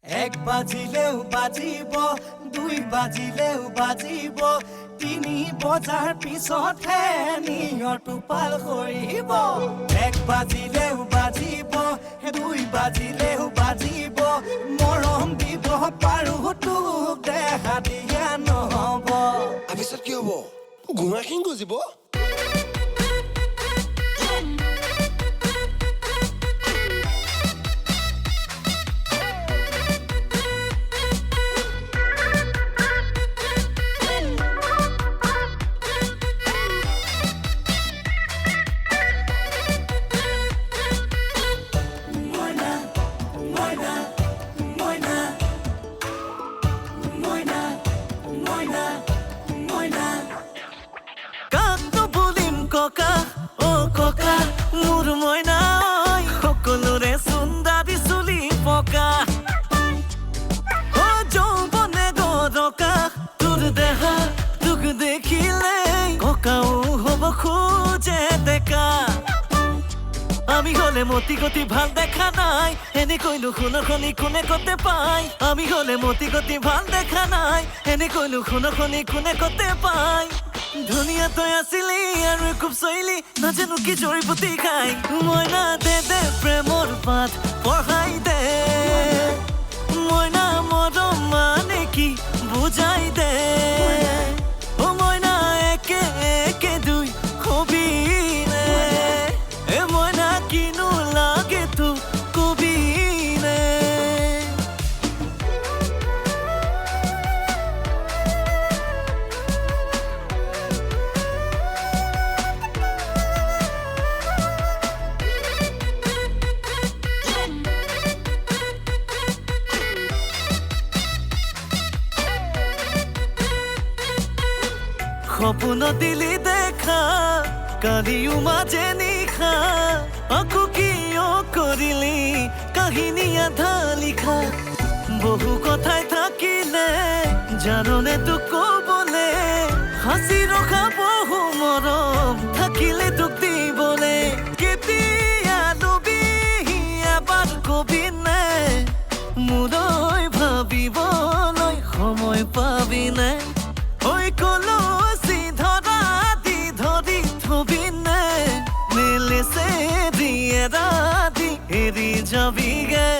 এক বাজিলেও বাজিব, দুই বাজিলেও বাজিব, তিনি বজাৰ পিছতহে নিয়ৰ টোপাল কৰিব। এক বাজিলেও বাজিব, দুই বাজিলেও বাজিব, মৰম দিব পাৰো তোক দেখা দিয়া নহ'ব। তাৰপিছত কি হ'ব? ঘোঁৰাখিনি গজিব। ককা ও ককা মোৰ মইনা সকলোৰে সুন্দৰী চুলি পকা ও যৌৱনে গৰকা তোৰ দেহা তোক দেখিলে ককাও হ'ব খোজে ডেকা আমি হলে মতি গতি ভাল দেখা নাই এনেকৈনো শুনখনি কোনে কতে পায় আমি হলে মতি গতি ভাল দেখা নাই এনেকৈনো শুনখনি কোনে কতে পায় ধুনীয়া তই আছিলি আৰু খুব চৈলি নাজানো কি জড়িবুটি খাই মইনা দে দে প্ৰেমৰ পাঠ পঢ়াই দে মইনা মৰম মানে কি বুজাই দে অ মইনা একে একে দুই কবি নে এ মইনা কিনো লাগে তো কবি নে সপোন দিলি দেখা কালিও মাজে নিশা আকৌ কিয় কৰিলি কাহিনী আধা লিখা বহু কথাই থাকিলে জাননে তোক কবলে হাসি ৰখা বহু মৰম থাকিলে তোক দিবলে কেতিয়া লবি এবাৰ কবি নে মোলৈ ভাবিবলৈ সময় পাবি নে ঐ কলচি ধৰা দি ধৰি থবি নে মেলেছে দিয়ে ৰাতি এৰি যাবিগে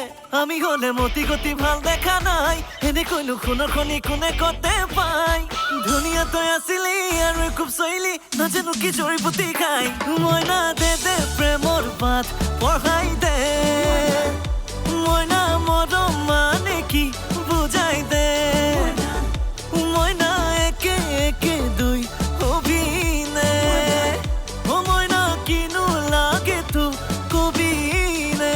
আমি হলে মতি গতি ভাল দেখা নাই এনেকৈনো শুনখনি কোনে কতে পায় ধুনীয়া তই আছিলি আৰু খুব চৈলি নাজানো কি জড়িবুটি খাই মইনা দে দে প্ৰেমৰ পাঠ পঢ়াই দে মইনা মৰম মানে কি বুজাই দে মইনা একে একে দুই কবি নে অ মইনা কিনো লাগে তো কবি নে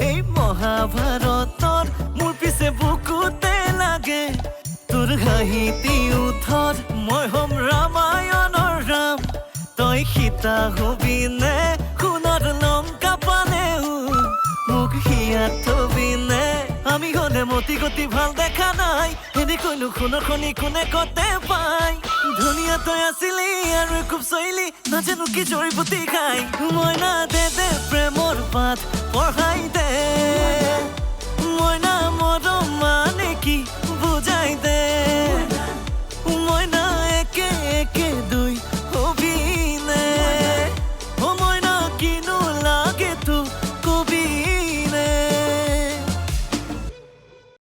এই মহাভাৰতৰ মোৰ পিছে বুকুতে লাগে তোৰ হাঁহিতি উঠত মই হম ৰামায়ণৰ ৰাম তই সীতা হবি নে সোণৰ লংকা পালেও মোক হিয়াত থবি নে আমি হলে মতি গতি ভাল দেখা নাই এনেকৈনো শুনখনি কোনে কতে পায় ধুনীয়া তই আছিলি আৰু খুব চৈলি নাজানো কি জড়িবুটি খাই মইনা দে দে প্ৰেমৰ পাঠ পঢ়াই দে